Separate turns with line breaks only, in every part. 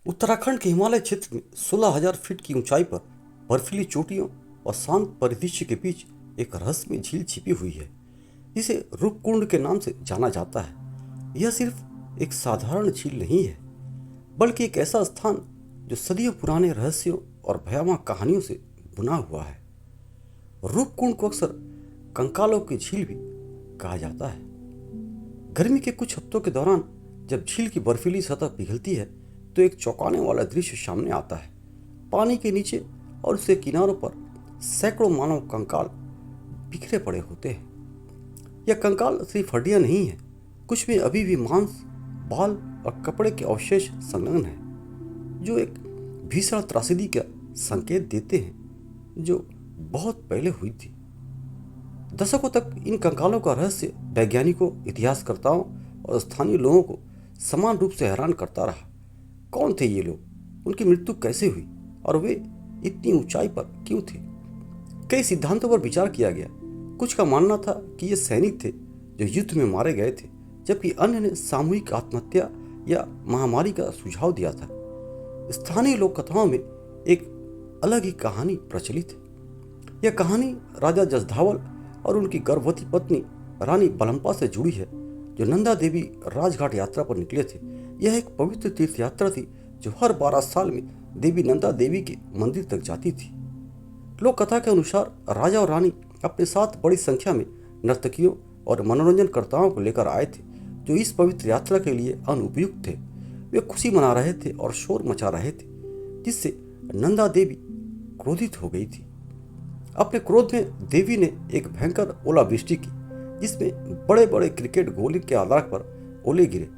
उत्तराखंड के हिमालय क्षेत्र में 16,000 फीट की ऊंचाई पर बर्फीली चोटियों और शांत परिदृश्य के बीच एक रहस्यमय झील छिपी हुई है जिसे रूपकुंड के नाम से जाना जाता है। यह सिर्फ एक साधारण झील नहीं है, बल्कि एक ऐसा स्थान जो सदियों पुराने रहस्यों और भयावह कहानियों से बुना हुआ है। रूपकुंड को अक्सर कंकालों की झील भी कहा जाता है। गर्मी के कुछ हफ्तों के दौरान जब झील की बर्फीली सतह पिघलती है तो एक चौंकाने वाला दृश्य सामने आता है। पानी के नीचे और उसके किनारों पर सैकड़ों मानव कंकाल बिखरे पड़े होते हैं। यह कंकाल सिर्फ हड्डियां नहीं है, कुछ में अभी भी मांस, बाल और कपड़े के अवशेष संलग्न हैं, जो एक भीषण त्रासदी का संकेत देते हैं जो बहुत पहले हुई थी। दशकों तक इन कंकालों का रहस्य वैज्ञानिकों, इतिहासकर्ताओं और स्थानीय लोगों को समान रूप से हैरान करता रहा। कौन थे ये लोग, उनकी मृत्यु कैसे हुई और वे इतनी ऊंचाई पर क्यों थे? कई सिद्धांतों पर विचार किया गया। कुछ का मानना था कि ये सैनिक थे जो युद्ध में मारे गए थे, जबकि अन्य ने सामूहिक आत्महत्या या महामारी का सुझाव दिया था। स्थानीय लोक कथाओं में एक अलग ही कहानी प्रचलित है। यह कहानी राजा जसधावल और उनकी गर्भवती पत्नी रानी बलम्पा से जुड़ी है, जो नंदा देवी राजघाट यात्रा पर निकले थे। यह एक पवित्र तीर्थ यात्रा थी जो हर 12 साल में देवी नंदा देवी के मंदिर तक जाती थी। लोक कथा के अनुसार राजा और रानी अपने साथ बड़ी संख्या में नर्तकियों और मनोरंजनकर्ताओं को लेकर आए थे, जो इस पवित्र यात्रा के लिए अनुपयुक्त थे। वे खुशी मना रहे थे और शोर मचा रहे थे, जिससे नंदा देवी क्रोधित हो गई थी। अपने क्रोध में देवी ने एक भयंकर ओलावृष्टि की, जिसमें बड़े बड़े क्रिकेट गोले के आधार पर ओले गिरे।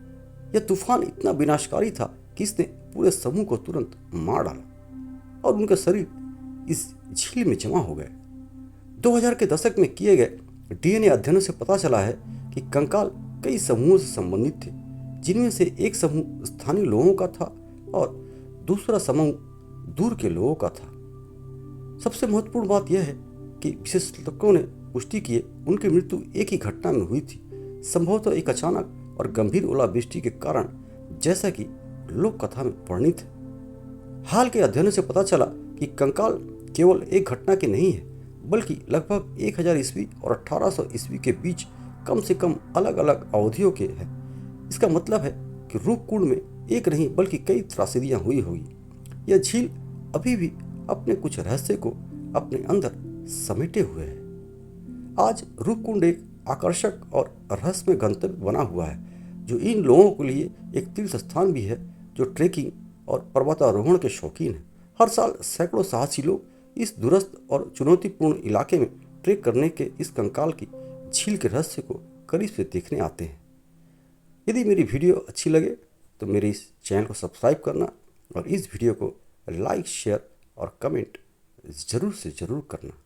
यह तूफान इतना विनाशकारी था कि इसने पूरे समूह को तुरंत मार डाला और उनके शरीर इस झील में जमा हो गए। 2000 के दशक में किए गए डीएनए अध्ययनों से पता चला है कि कंकाल कई समूहों से संबंधित थे, जिनमें से एक समूह स्थानीय लोगों का था और दूसरा समूह दूर के लोगों का था। सबसे महत्वपूर्ण बात यह है कि विशेषज्ञों ने पुष्टि की उनकी मृत्यु एक ही घटना में हुई थी, संभवतः एक अचानक और गंभीर ओलावृष्टि के कारण, जैसा कि लोक कथा में वर्णित है। हाल के अध्ययनों से पता चला कि कंकाल केवल एक घटना के नहीं है, बल्कि लगभग 1000 ईस्वी और 1800 ईस्वी के बीच कम से कम अलग अलग अवधियों के हैं। इसका मतलब है कि रूपकुंड में एक नहीं बल्कि कई त्रासदियां हुई होगी। यह झील अभी भी अपने कुछ रहस्य को अपने अंदर समेटे हुए है। आज रूपकुंड एक आकर्षक और रहस्यमय गंतव्य बना हुआ है, जो इन लोगों के लिए एक तीर्थ स्थान भी है जो ट्रेकिंग और पर्वतारोहण के शौकीन हैं। हर साल सैकड़ों साहसी लोग इस दूरस्थ और चुनौतीपूर्ण इलाके में ट्रेक करने के इस कंकाल की झील के रहस्य को करीब से देखने आते हैं। यदि मेरी वीडियो अच्छी लगे तो मेरे इस चैनल को सब्सक्राइब करना और इस वीडियो को लाइक, शेयर और कमेंट ज़रूर से ज़रूर करना।